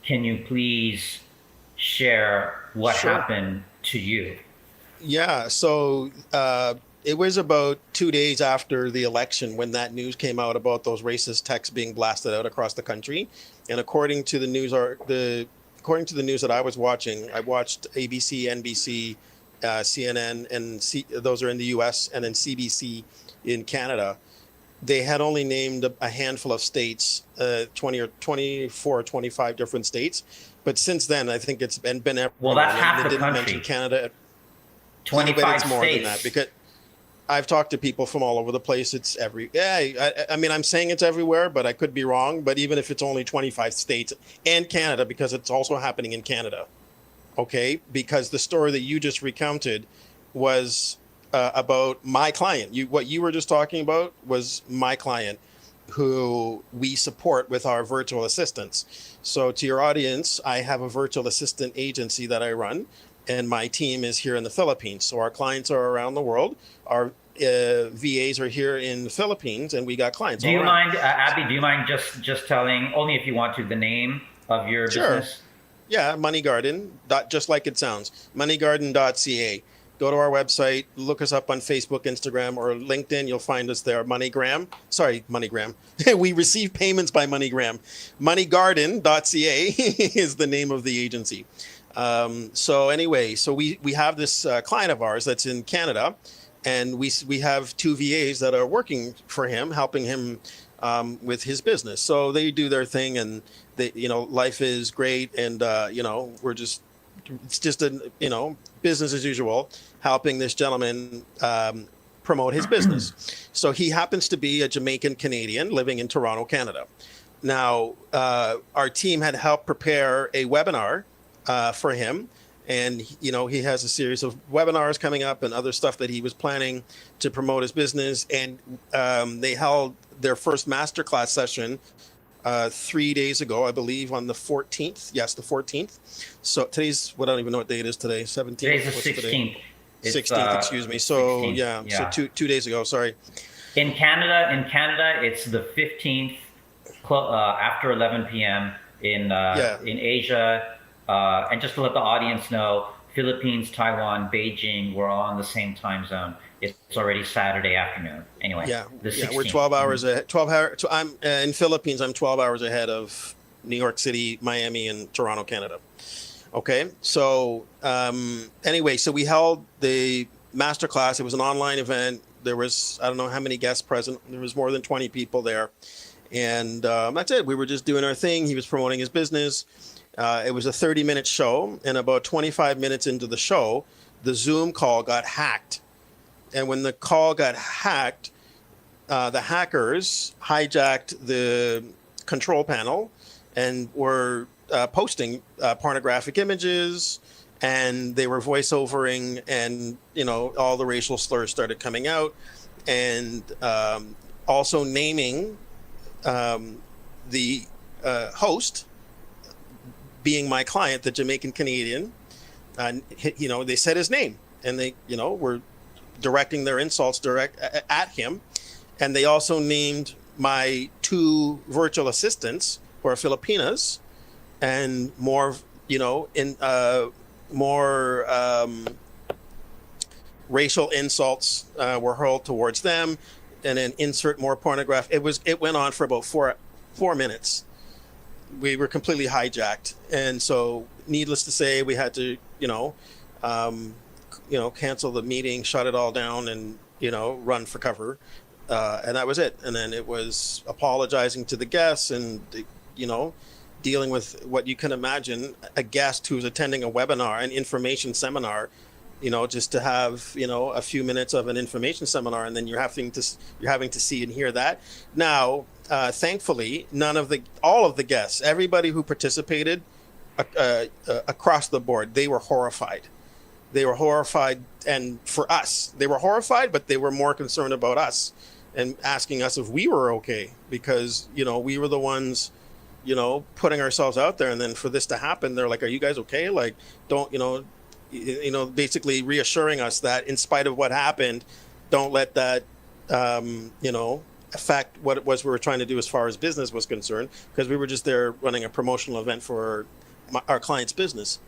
can you please share what Sure. happened to you? Yeah. So it was about 2 days after the election when that news came out about those racist texts being blasted out across the country. And according to the news that I was watching, I watched ABC, NBC, CNN, and those are in the U.S. and then CBC in Canada. They had only named a handful of states, 20 or 24 or 25 different states. But since then, I think it's been Well, everywhere. that's And half they the didn't mention country, Canada. Yeah, but 25 it's more than that states. because I've talked to people from all over the place. It's I mean, I'm saying it's everywhere, but I could be wrong. But even if it's only 25 states and Canada, because it's also happening in Canada, okay? Because the story that you just recounted was about my client. What you were just talking about was my client who we support with our virtual assistants. So to your audience, I have a virtual assistant agency that I run, and my team is here in the Philippines. So our clients are around the world. Our VAs are here in the Philippines, and we got clients Do all you around. mind, Abby? Do you mind just telling, only if you want to, the name of your Sure. business? Yeah, Money Garden, just like it sounds. Moneygarden.ca. Go to our website, look us up on Facebook, Instagram, or LinkedIn. You'll find us there. MoneyGram. Sorry, MoneyGram. We receive payments by MoneyGram. Moneygarden.ca is the name of the agency. So anyway, so we have this client of ours that's in Canada, and we have two VAs that are working for him, helping him with his business. So they do their thing, and life is great, and we're just it's just a business as usual, helping this gentleman promote his business. So he happens to be a Jamaican Canadian living in Toronto, Canada. Now, our team had helped prepare a webinar for him. And, he has a series of webinars coming up and other stuff that he was planning to promote his business. And they held their first masterclass session 3 days ago, I believe, on the 14th. Yes, the 14th. So today's, what I don't even know what day it is today, Today's 17th. the What's today? 16th. It's 16th, excuse me. So 16th. yeah, so Yeah. two days ago, sorry. In Canada, it's the 15th, after 11 p.m. Yeah, In Asia. And just to let the audience know, Philippines, Taiwan, Beijing, we're all in the same time zone. It's already Saturday afternoon. Anyway, yeah, the yeah. We're 16th. 12 hours ahead. 12 hours. I'm in Philippines. I'm 12 hours ahead of New York City, Miami, and Toronto, Canada. Okay. So anyway, so we held the masterclass. It was an online event. There was, I don't know how many guests present. There was more than 20 people there. And that's it. We were just doing our thing. He was promoting his business. It was a 30-minute show. And about 25 minutes into the show, the Zoom call got hacked. And when the call got hacked, the hackers hijacked the control panel and were posting pornographic images, and they were voiceovering, and all the racial slurs started coming out, and also naming the host being my client, the Jamaican Canadian. They said his name, and they were directing their insults direct at him. And they also named my two virtual assistants who are Filipinas, and more, in more racial insults were hurled towards them, and then insert more pornograph. It went on for about four minutes. We were completely hijacked, and so needless to say, we had to um, cancel the meeting, shut it all down, and run for cover. And that was it. And then it was apologizing to the guests, and you know dealing with what you can imagine, a guest who's attending a webinar, an information seminar, just to have a few minutes of an information seminar, and then you're having to see and hear that. Now, thankfully, none of the all of the guests, everybody who participated, across the board, they were horrified. They were horrified, and for us, they were horrified, but they were more concerned about us and asking us if we were okay, because we were the ones putting ourselves out there. And then for this to happen, they're like, are you guys okay? Like, don't basically reassuring us that in spite of what happened, don't let that affect what it was we were trying to do as far as business was concerned, because we were just there running a promotional event for our client's business.